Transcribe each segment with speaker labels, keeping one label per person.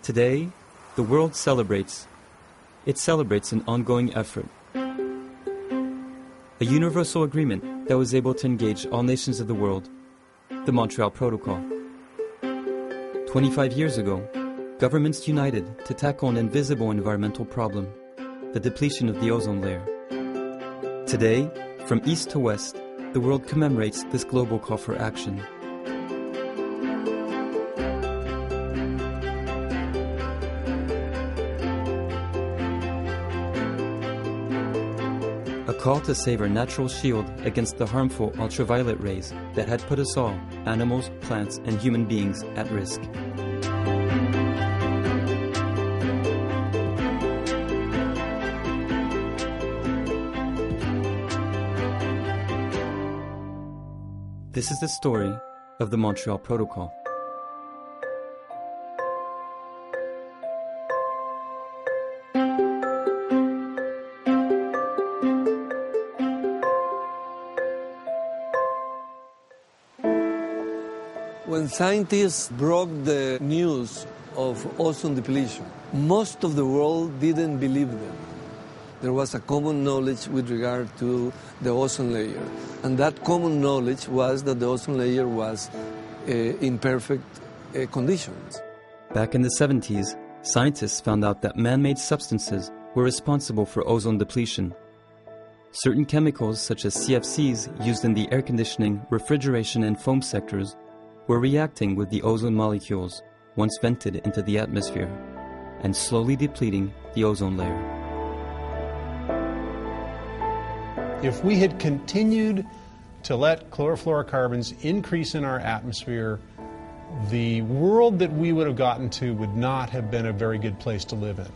Speaker 1: Today, the world celebrates. It celebrates an ongoing effort. A universal agreement that was able to engage all nations of the world, the Montreal Protocol. 25 years ago, governments united to tackle an invisible environmental problem, the depletion of the ozone layer. Today, from east to west, the world commemorates this global call for action. A call to save our natural shield against the harmful ultraviolet rays that had put us all, animals, plants, and human beings, at risk. This is the story of the Montreal Protocol.
Speaker 2: When scientists broke the news of ozone depletion, most of the world didn't believe them. There was a common knowledge with regard to the ozone layer, and that common knowledge was that the ozone layer was in perfect conditions.
Speaker 1: Back in the 70s, scientists found out that man-made substances were responsible for ozone depletion. Certain chemicals, such as CFCs used in the air conditioning, refrigeration, and foam sectors, were reacting with the ozone molecules once vented into the atmosphere and slowly depleting the ozone layer.
Speaker 3: If we had continued to let chlorofluorocarbons increase in our atmosphere, the world that we would have gotten to would not have been a very good place to live in.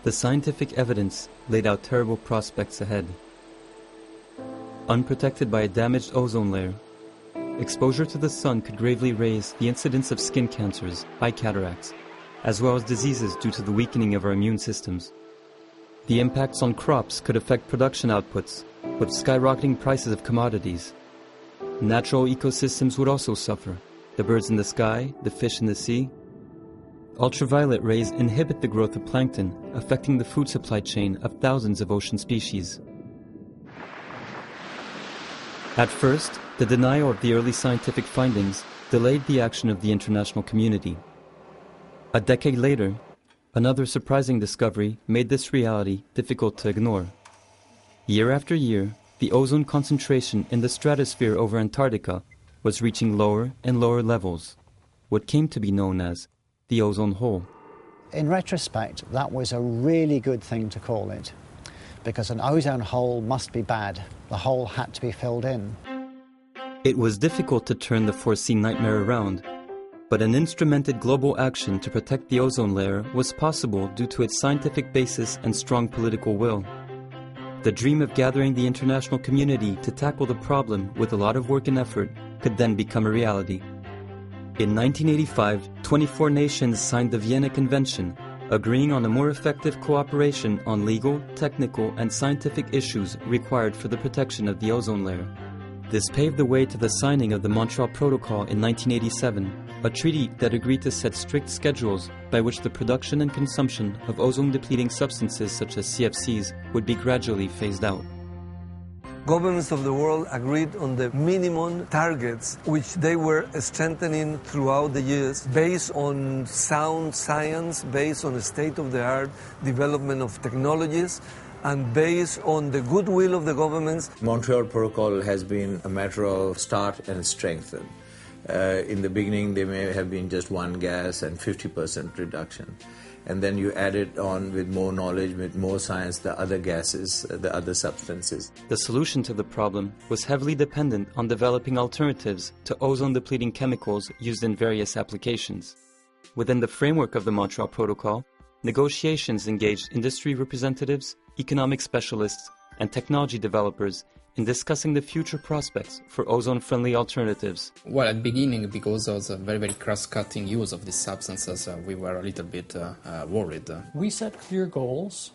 Speaker 1: The scientific evidence laid out terrible prospects ahead. Unprotected by a damaged ozone layer, exposure to the sun could gravely raise the incidence of skin cancers, eye cataracts, as well as diseases due to the weakening of our immune systems. The impacts on crops could affect production outputs, with skyrocketing prices of commodities. Natural ecosystems would also suffer, the birds in the sky, the fish in the sea. Ultraviolet rays inhibit the growth of plankton, affecting the food supply chain of thousands of ocean species. At first, the denial of the early scientific findings delayed the action of the international community. A decade later, another surprising discovery made this reality difficult to ignore. Year after year, the ozone concentration in the stratosphere over Antarctica was reaching lower and lower levels, what came to be known as the ozone hole.
Speaker 4: In retrospect, that was a really good thing to call it, because an ozone hole must be bad. The hole had to be filled in.
Speaker 1: It was difficult to turn the foreseen nightmare around, but an instrumented global action to protect the ozone layer was possible due to its scientific basis and strong political will. The dream of gathering the international community to tackle the problem with a lot of work and effort could then become a reality. In 1985, 24 nations signed the Vienna Convention, agreeing on a more effective cooperation on legal, technical, and scientific issues required for the protection of the ozone layer. This paved the way to the signing of the Montreal Protocol in 1987, a treaty that agreed to set strict schedules by which the production and consumption of ozone-depleting substances such as CFCs would be gradually phased out.
Speaker 2: Governments of the world agreed on the minimum targets, which they were strengthening throughout the years, based on sound science, based on state-of-the-art development of technologies, and based on the goodwill of the governments.
Speaker 5: Montreal Protocol has been a matter of start and strengthen. In the beginning, there may have been just one gas and 50% reduction. And then you add it on with more knowledge, with more science, the other gases, the other substances.
Speaker 1: The solution to the problem was heavily dependent on developing alternatives to ozone-depleting chemicals used in various applications. Within the framework of the Montreal Protocol, negotiations engaged industry representatives, economic specialists, and technology developers in discussing the future prospects for ozone-friendly alternatives.
Speaker 6: Well, at the beginning, because of the very cross-cutting use of these substances, we were a little bit worried.
Speaker 7: We set clear goals.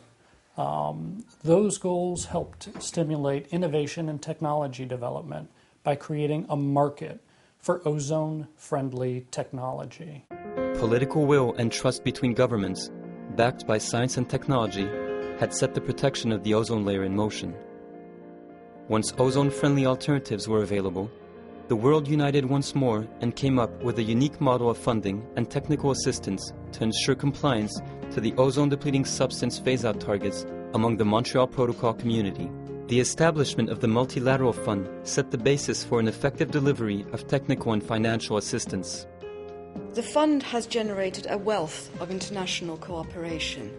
Speaker 7: Those goals helped stimulate innovation and technology development by creating a market for ozone-friendly technology.
Speaker 1: Political will and trust between governments, backed by science and technology, had set the protection of the ozone layer in motion. Once ozone-friendly alternatives were available, the world united once more and came up with a unique model of funding and technical assistance to ensure compliance to the ozone-depleting substance phase-out targets among the Montreal Protocol community. The establishment of the Multilateral Fund set the basis for an effective delivery of technical and financial assistance.
Speaker 8: The fund has generated a wealth of international cooperation,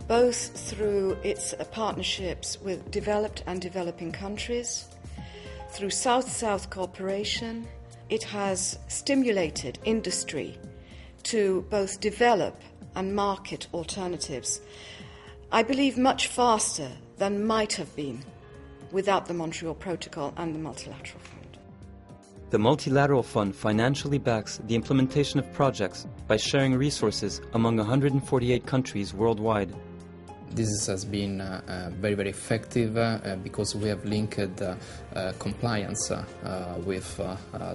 Speaker 8: both through its partnerships with developed and developing countries. Through South-South cooperation, it has stimulated industry to both develop and market alternatives, I believe much faster than might have been without the Montreal Protocol and the Multilateral Fund.
Speaker 1: The Multilateral Fund financially backs the implementation of projects by sharing resources among 148 countries worldwide.
Speaker 6: This has been very, very effective because we have linked compliance with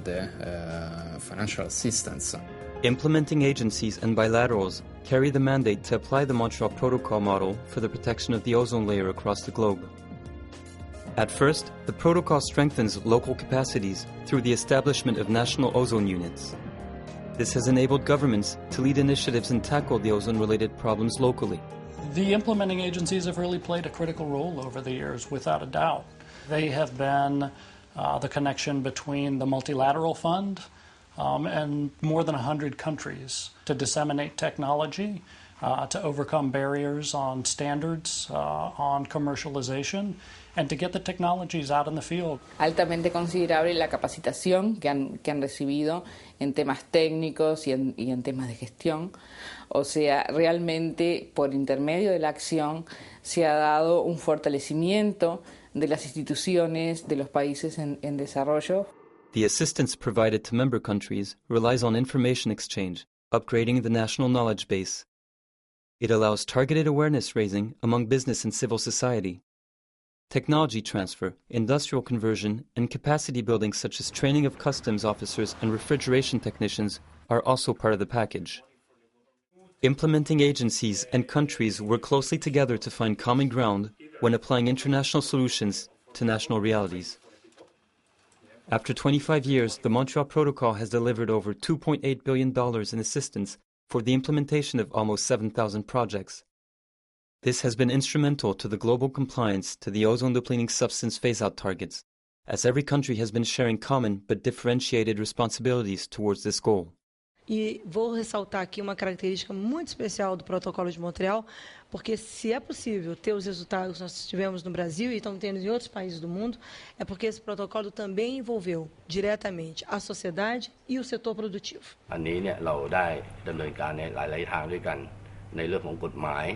Speaker 6: the financial assistance.
Speaker 1: Implementing agencies and bilaterals carry the mandate to apply the Montreal Protocol model for the protection of the ozone layer across the globe. At first, the protocol strengthens local capacities through the establishment of national ozone units. This has enabled governments to lead initiatives and tackle the ozone-related problems locally.
Speaker 7: The implementing agencies have really played a critical role over the years, without a doubt. They have been the connection between the Multilateral Fund and more than 100 countries to disseminate technology, to overcome barriers on standards, on commercialization, and to get the technologies out in the field.
Speaker 9: Altamente considerable la capacitación que han recibido en temas técnicos y en temas de gestión. O sea, realmente por intermedio de la acción se ha dado un fortalecimiento de las instituciones de los países en desarrollo.
Speaker 1: The assistance provided to member countries relies on information exchange, upgrading the national knowledge base. It allows targeted awareness raising among business and civil society. Technology transfer, industrial conversion, and capacity building such as training of customs officers and refrigeration technicians are also part of the package. Implementing agencies and countries work closely together to find common ground when applying international solutions to national realities. After 25 years, the Montreal Protocol has delivered over $2.8 billion in assistance for the implementation of almost 7,000 projects. This has been instrumental to the global compliance to the ozone-depleting substance phase-out targets, as every country has been sharing common but differentiated responsibilities towards this goal.
Speaker 10: E vou ressaltar aqui uma característica muito especial do Protocolo de Montreal, porque se é possível ter os resultados que nós tivemos no Brasil e estamos tendo em outros países do mundo, é porque esse protocolo também envolveu diretamente a sociedade e o setor produtivo.
Speaker 11: อันนี้เนี่ยเราได้ดำเนินการในหลายๆทางด้วยกันในเรื่องของกฎหมาย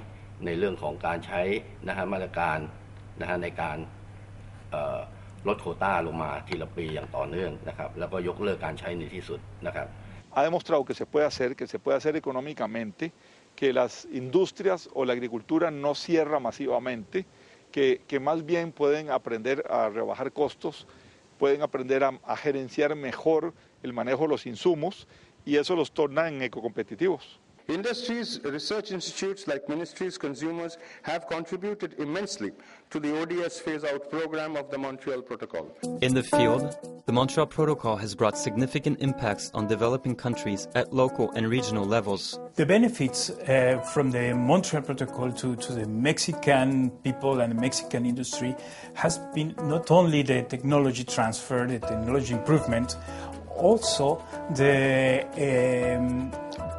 Speaker 11: ในเรื่องของการใช้มาตรการในการลดโควต้าลงมาทีละปีอย่างต่อเนื่องนะครับแล้วก็ยกเลิกการใช้ในที่สุดนะครับ
Speaker 12: Ha demostrado que se puede hacer económicamente, que las industrias o la agricultura no cierra masivamente, que más bien pueden aprender a rebajar costos, pueden aprender a gerenciar mejor el manejo de los insumos y eso los torna en ecocompetitivos.
Speaker 13: Industries, research institutes like ministries, consumers have contributed immensely to the ODS phase-out program of the Montreal Protocol.
Speaker 1: In the field, the Montreal Protocol has brought significant impacts on developing countries at local and regional levels.
Speaker 14: The benefits from the Montreal Protocol to the Mexican people and the Mexican industry has been not only the technology transfer, the technology improvement, also the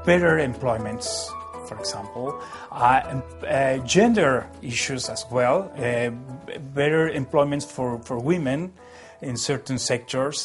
Speaker 14: better employments, for example, gender issues as well, better employments for women in certain sectors.